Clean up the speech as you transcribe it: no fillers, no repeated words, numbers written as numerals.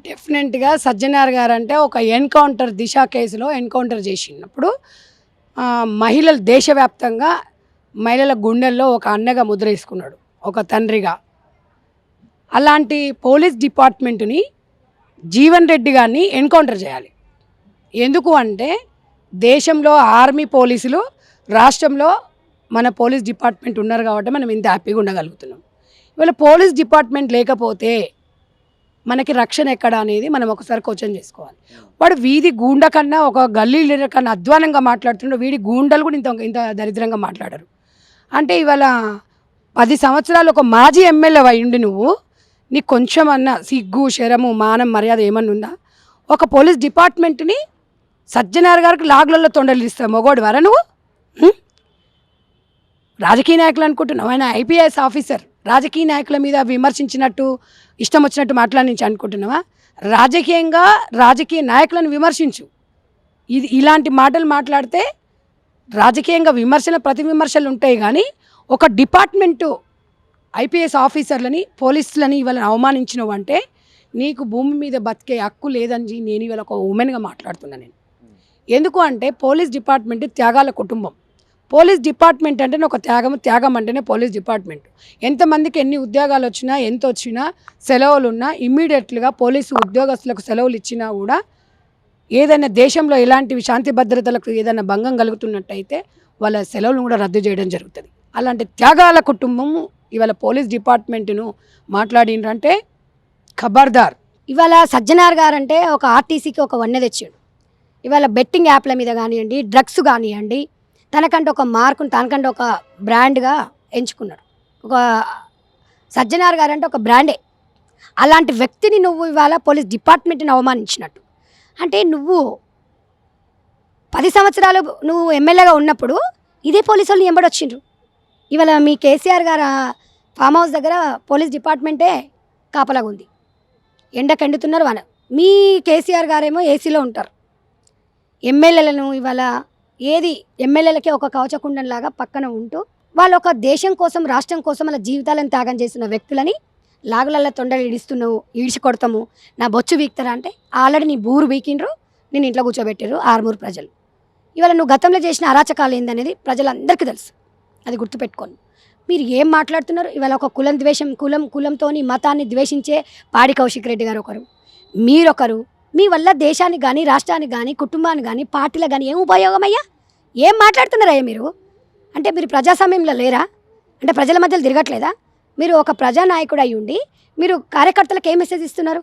డెఫినెట్‌గా సజ్జనార్ గారంటే ఒక ఎన్‌కౌంటర్ దిశ కేసులో ఎన్‌కౌంటర్ చేసినప్పుడు మహిళలు దేశవ్యాప్తంగా మహిళల గుండెల్లో ఒక అన్నగా ముద్రేసుకున్నాడు. ఒక తండ్రిగా. అలాంటి పోలీస్ డిపార్ట్మెంట్‌ని జీవన్ రెడ్డి గారిని ఎన్‌కౌంటర్ చేయాలి. ఎందుకు అంటే దేశంలో ఆర్మీ పోలీసులు, రాష్ట్రంలో మన పోలీస్ డిపార్ట్మెంట్ ఉన్నారు కాబట్టి మనం ఇంత హ్యాపీగా ఉండగలుగుతున్నాం. ఇవాళ పోలీస్ డిపార్ట్మెంట్ లేకపోతే మనకి రక్షణ ఎక్కడ అనేది మనం ఒకసారి క్వశ్చన్ చేసుకోవాలి. వాడు వీధి గూండ కన్నా ఒక గల్లీ లీడర్ కన్నా అధ్వానంగా మాట్లాడుతుండే వీడి గూండలు కూడా ఇంత ఇంత దరిద్రంగా మాట్లాడరు. అంటే ఇవాళ 10 సంవత్సరాలు ఒక మాజీ ఎమ్మెల్యే అయ్యుండి నువ్వు నీకు కొంచెం అన్న సిగ్గు శరము మానం మర్యాద ఏమన్నా ఉందా? ఒక పోలీస్ డిపార్ట్మెంట్ని సజ్జనార్ గారికి లాగులలో తొండలు ఇస్తావు మొగోడు వర నువ్వు రాజకీయ నాయకులు అనుకుంటున్నావు. ఆయన ఐపీఎస్ ఆఫీసర్. రాజకీయ నాయకుల మీద విమర్శించినట్టు ఇష్టం వచ్చినట్టు మాట్లాడించి అనుకుంటున్నావా? రాజకీయంగా రాజకీయ నాయకులను విమర్శించు. ఇలాంటి మాటలు మాట్లాడితే రాజకీయంగా విమర్శలు ప్రతి విమర్శలు ఉంటాయి కానీ ఒక డిపార్ట్మెంటు ఐపీఎస్ ఆఫీసర్లని పోలీసులని ఇవాళ అవమానించినవు అంటే నీకు భూమి మీద బతికే హక్కు లేదని నేను ఇవాళ ఒక ఉమెన్గా మాట్లాడుతున్నాను. నేను ఎందుకు అంటే పోలీస్ డిపార్ట్మెంట్ త్యాగాల కుటుంబం. పోలీస్ డిపార్ట్మెంట్ అంటేనే ఒక త్యాగం అంటేనే పోలీస్ డిపార్ట్మెంట్. ఎంతమందికి ఎన్ని ఉద్యోగాలు వచ్చినా ఎంత వచ్చినా సెలవులు ఉన్నా ఇమ్మీడియట్లుగా పోలీసు ఉద్యోగస్తులకు సెలవులు ఇచ్చినా కూడా ఏదైనా దేశంలో ఎలాంటివి శాంతి భద్రతలకు ఏదైనా భంగం కలుగుతున్నట్టయితే వాళ్ళ సెలవులను కూడా రద్దు చేయడం జరుగుతుంది. అలాంటి త్యాగాల కుటుంబము ఇవాళ పోలీస్ డిపార్ట్మెంట్ను మాట్లాడిండ్రంటే ఖబర్దార్. ఇవాళ సజ్జనార్ గారంటే ఒక ఆర్టీసీకి ఒక వన్నె తెచ్చాడు. ఇవాళ బెట్టింగ్ యాప్ల మీద కానివ్వండి, డ్రగ్స్ కానివ్వండి, తనకంటే ఒక మార్కును తనకంటే ఒక బ్రాండ్గా ఎంచుకున్నాడు. ఒక సజ్జనార్ గారు అంటే ఒక బ్రాండే. అలాంటి వ్యక్తిని నువ్వు ఇవాళ పోలీస్ డిపార్ట్మెంట్ని అవమానించినట్టు అంటే నువ్వు 10 సంవత్సరాలు నువ్వు ఎమ్మెల్యేగా ఉన్నప్పుడు ఇదే పోలీసు వాళ్ళు ఎంబడొచ్చిండ్రు. ఇవాళ మీ కేసీఆర్ గారు ఫామ్ హౌస్ దగ్గర పోలీస్ డిపార్ట్మెంటే కాపలాగా ఉంది. ఎండకెండుతున్నారు వాళ్ళ. మీ కేసీఆర్ గారేమో ఏసీలో ఉంటారు. ఎమ్మెల్యేలను ఇవాళ ఏది ఎమ్మెల్యేలకే ఒక కవచకుండంలాగా పక్కన ఉంటూ వాళ్ళు ఒక దేశం కోసం రాష్ట్రం కోసం వాళ్ళ జీవితాలను త్యాగం చేసిన వ్యక్తులని లాగులల్ల తొండలు ఈడిచి కొడతాము నా బొచ్చు వీక్తారా అంటే ఆల్రెడీ నీ బూరు వీకిండ్రు, నేను ఇంట్లో కూర్చోబెట్టారు ఆర్మూరు ప్రజలు. ఇవాళ నువ్వు గతంలో చేసిన అరాచకాలు ఏందనేది ప్రజలందరికీ తెలుసు. అది గుర్తుపెట్టుకోండి. మీరు ఏం మాట్లాడుతున్నారు? ఇవాళ ఒక కులంతోని మతాన్ని ద్వేషించే పాడి కౌశిక్ రెడ్డి గారు ఒకరు, మీరొకరు. మీ వల్ల దేశానికి కానీ రాష్ట్రానికి కానీ కుటుంబానికి కానీ పార్టీలకు కానీ ఏం ఉపయోగం అయ్యా? ఏం మాట్లాడుతున్నారయ్యా మీరు? అంటే మీరు ప్రజాస్వామ్యంలో లేరా? అంటే ప్రజల మధ్యలో తిరగట్లేదా? మీరు ఒక ప్రజానాయకుడు అయి ఉండి మీరు కార్యకర్తలకు ఏం మెసేజ్ ఇస్తున్నారు?